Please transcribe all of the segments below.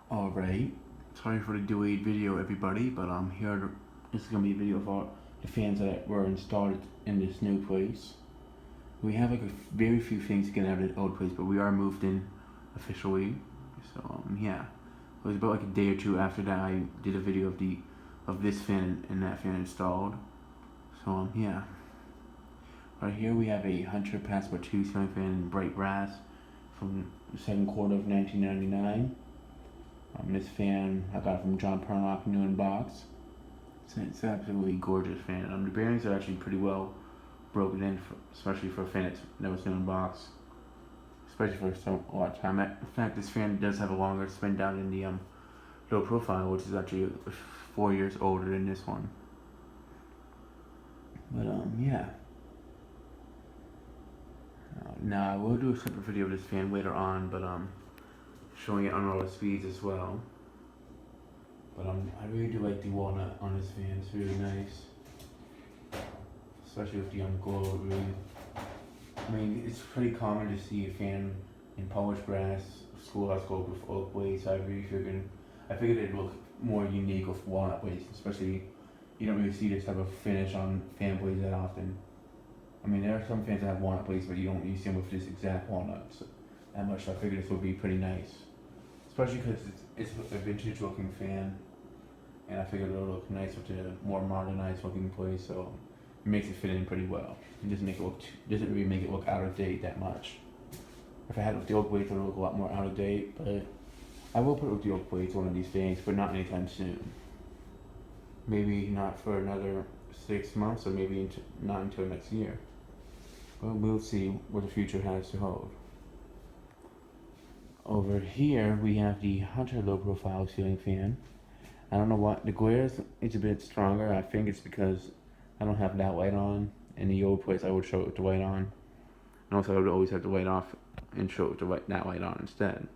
Alright, sorry for the delayed video everybody, but I'm here to, this is going to be a video of all the fans that were installed in this new place. We have like a very few things to get out of the old place, but we are moved in officially. So yeah, it was about like a day or two after that I did a video of this fan and that fan installed. So yeah, right here we have a Hunter Passport 2 ceiling fan in bright brass from the second quarter of 1999. This fan I got from John Pernock, new in box. It's an absolutely gorgeous fan. The bearings are actually pretty well broken in, especially for a fan that was new in box. Especially for a lot of time. In fact, this fan does have a longer spin down in the low profile, which is actually 4 years older than this one. But yeah. Now I will do a separate video of this fan later on, but showing it on all the speeds as well. But I really do like the walnut on this fan. It's really nice, especially with the glow. Really, I mean, it's pretty common to see a fan in polished brass, schoolhouse gold with oak blades. I figured it'd look more unique with walnut blades, especially you don't really see this type of finish on fan blades that often. I mean, there are some fans that have walnut blades, but you don't really see them with this exact walnut that much. So I figured this would be pretty nice, especially because it's a vintage looking fan. And I figured it'll look nice with the more modernized looking place, so it makes it fit in pretty well. It doesn't really make it look out of date that much. If I had it with the oak blades, it would look a lot more out of date, but I will put it with the oak blades one of these days, but not anytime soon. Maybe not for another 6 months, or maybe not until next year. But we'll see what the future has to hold. Over here, we have the Hunter low profile ceiling fan. I don't know what, the glare is a bit stronger. I think it's because I don't have that light on. In the old place I would show it with the light on. And also I would always have the light off and show it with that light on instead.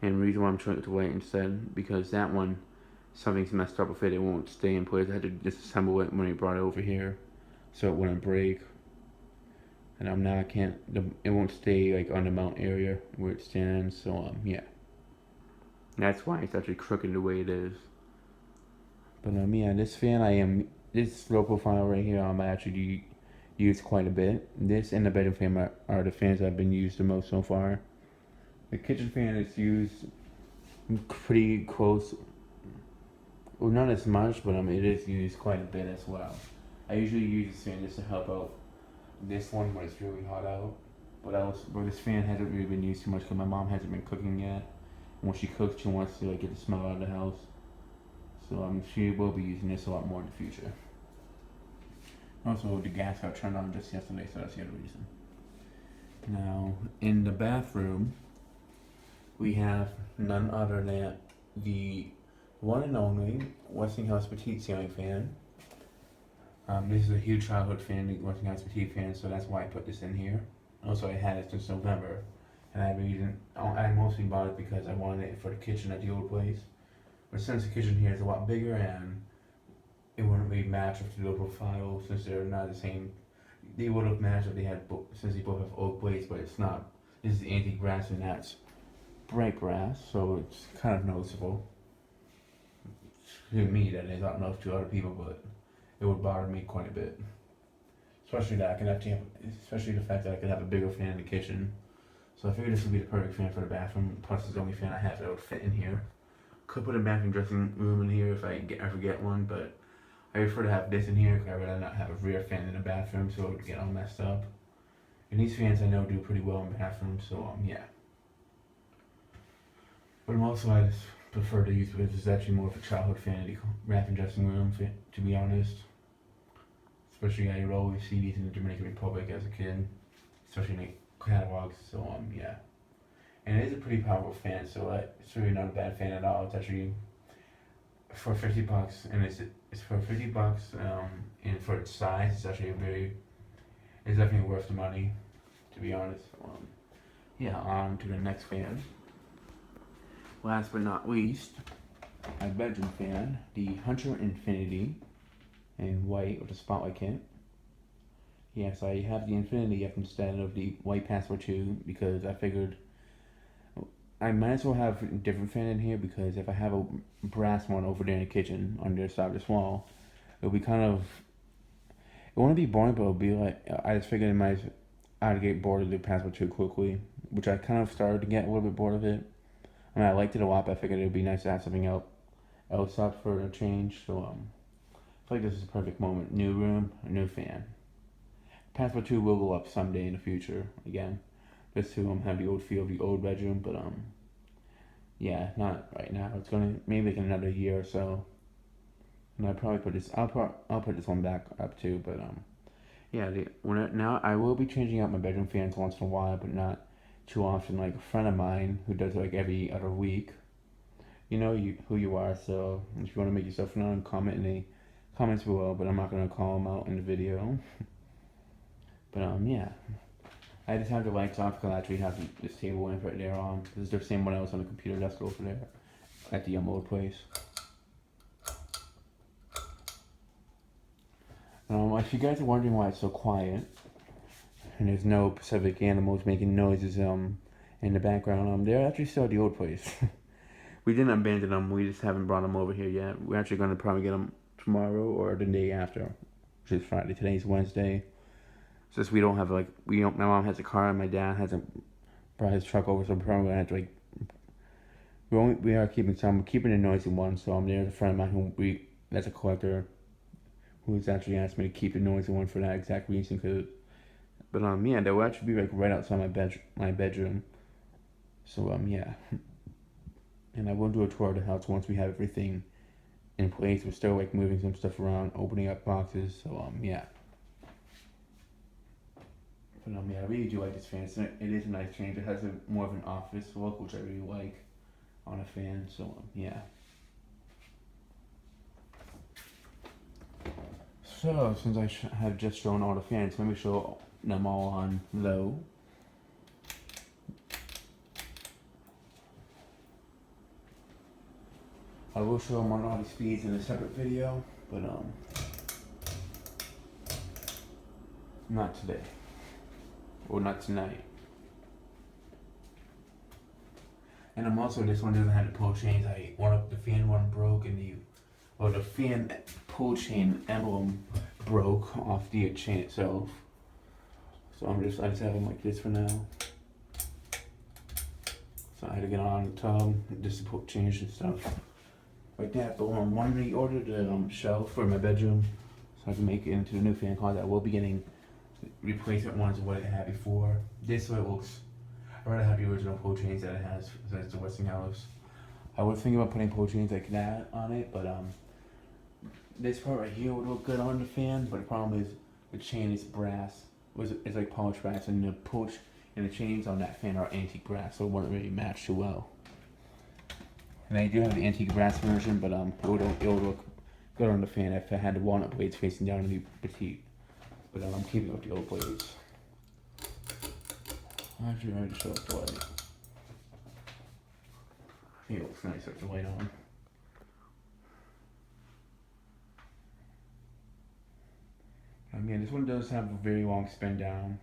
And the reason why I'm showing it with the light instead, because that one, something's messed up with it, it won't stay in place. I had to disassemble it when I brought it over here so it wouldn't break. And now it won't stay like on the mount area where it stands, so yeah. That's why it's actually crooked the way it is. But yeah, this low profile right here I actually use quite a bit. This and the bedroom fan are the fans I've been used the most so far. The kitchen fan is used pretty close, well not as much, but it is used quite a bit as well. I usually use this fan just to help out this one when it's really hot out. But this fan hasn't really been used too much because my mom hasn't been cooking yet. When she cooks, she wants to like get the smell out of the house. So she will be using this a lot more in the future. Also, the gas got turned on just yesterday, so that's the other reason. Now, in the bathroom, we have none other than the one and only Westinghouse Petite ceiling fan. This is a huge childhood fan, the Westinghouse Petite fan, so that's why I put this in here. Also, I had it since November. And I mostly bought it because I wanted it for the kitchen at the old place. But since the kitchen here is a lot bigger and it wouldn't really match with the low profile since they're not the same. They would have matched if they had since they both have oak blades, but it's not. This is antique brass and that's bright brass, so it's kind of noticeable. To me, that is. I don't know if to other people, but it would bother me quite a bit. Especially the fact that I could have a bigger fan in the kitchen. So I figured this would be the perfect fan for the bathroom. Plus, it's the only fan I have that would fit in here. Could put a bathroom dressing room in here if I ever get one, but I prefer to have this in here because I'd rather not have a rear fan in the bathroom so it would get all messed up. And these fans I know do pretty well in bathrooms, so yeah. But I just prefer to use because it's actually more of a childhood fan in the bathroom dressing room, to be honest. Especially I would always see these in the Dominican Republic as a kid, especially in the catalogs, so yeah. And it is a pretty powerful fan, so it's really not a bad fan at all. It's actually for $50, and it's for $50, and for its size, it's actually it's definitely worth the money, to be honest. Yeah, on to the next fan. Last but not least, my bedroom fan, the Hunter Infinity, in white with a spotlight kit. Yes, I have the Infinity up instead of the white Passport 2 because I figured I might as well have a different fan in here because if I have a brass one over there in the kitchen on the other side of this wall, it'll be kind of. It won't be boring, but it'll be like I just figured I'd get bored of the Password 2 quickly, which I kind of started to get a little bit bored of it. I mean, I liked it a lot, but I figured it'd be nice to have something else up for a change. So I feel like this is a perfect moment. New room, a new fan. Password 2 will go up someday in the future again, just to have the old feel of the old bedroom, but yeah, not right now. It's gonna maybe like in another year or so. And I probably put this. I'll put this one back up too. But yeah. Now I will be changing out my bedroom fans once in a while, but not too often. Like a friend of mine who does it like every other week. You know who you are. So if you want to make yourself known, comment in the comments below. But I'm not gonna call them out in the video. But yeah. I just have the lights off because I actually have this table lamp right there on. This is the same one I was on the computer desk over there at the old place. If you guys are wondering why it's so quiet and there's no Pacific animals making noises in the background, they're actually still at the old place. We didn't abandon them. We just haven't brought them over here yet. We're actually going to probably get them tomorrow or the day after, which is Friday. Today's Wednesday. Since we don't have my mom has a car and my dad hasn't brought his truck over, so we're probably gonna have to we are keeping the noisy one. So there's a friend of mine that's a collector who's actually asked me to keep the noisy one for that exact reason. But yeah, they will actually be like right outside my bedroom. So yeah, and I will do a tour of the house once we have everything in place. We're still like moving some stuff around, opening up boxes. So yeah. But yeah, I really do like this fan. It is a nice change. It has more of an office look, which I really like on a fan. So yeah. So since I have just shown all the fans, let me show them all on low. I will show them on all the speeds in a separate video, but not today. Or not tonight. And I'm also, this one doesn't have the pull chains. The fan one broke and the fan pull chain emblem broke off the chain itself. So I just have them like this for now. So I had to get on the tub just to change and stuff like that. But when I ordered a shelf for my bedroom so I can make it into the new fan closet, I will be getting replacement ones of what it had before. This way it looks. I'd rather have the original pull chains that it has, that's the Westinghouse. I was thinking about putting pull chains like that on it, but this part right here would look good on the fan. But the problem is the chain is brass. It's like polished brass, and the chains on that fan are antique brass, so it wouldn't really match too well. And I do have the antique brass version, but it would look good on the fan if it had the walnut blades facing down in the petite. But I'm keeping it with the old blades. Actually, I just show up the light. I think it looks nice with the light on. This one does have a very long spin down.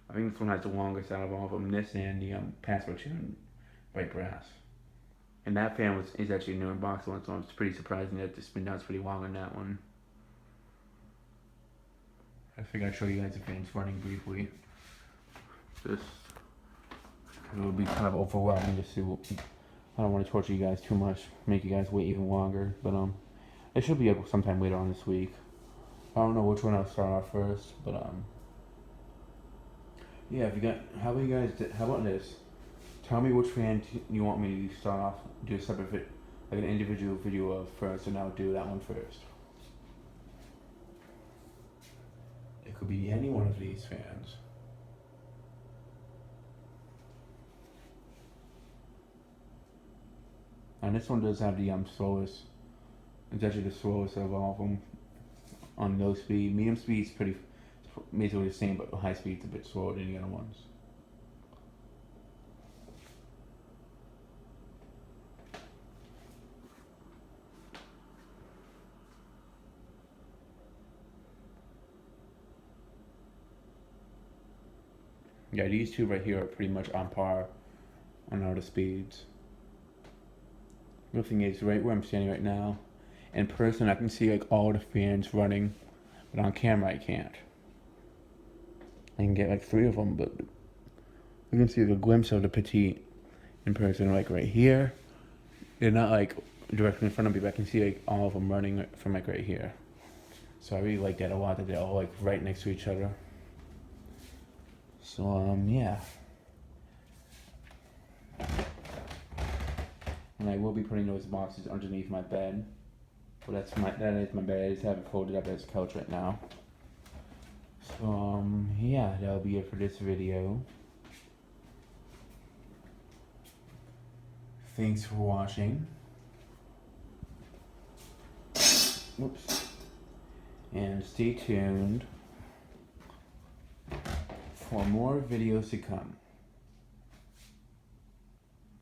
I think this one has the longest out of all of them. This and the Password 2 white brass. And that fan is actually a newer box one, so I'm pretty surprising that the spin down is pretty long on that one. I figured I'd show you guys the fans running briefly. It would be kind of overwhelming to see. I don't want to torture you guys too much, make you guys wait even longer. But it should be up sometime later on this week. I don't know which one I'll start off first, but yeah. How about this? Tell me which fan you want me to start off, do a separate like an individual video of first, and I'll do that one first. It could be any one of these fans. And this one does have the slowest. It's actually the slowest of all of them. On low speed, medium speed is basically the same, but high speed is a bit slower than the other ones. Yeah, these two right here are pretty much on par on all the speeds. The thing is, right where I'm standing right now, in person I can see like all the fans running, but on camera I can't. I can get like 3 of them, but you can see the glimpse of the Petite in person, like right here. They're not like directly in front of me, but I can see like all of them running from like right here. So I really like that a lot, that they're all like right next to each other. So yeah. And I will be putting those boxes underneath my bed. Well, that is my bed. I just have it folded up as a couch right now. So yeah, that'll be it for this video. Thanks for watching. Whoops. And stay tuned for more videos to come.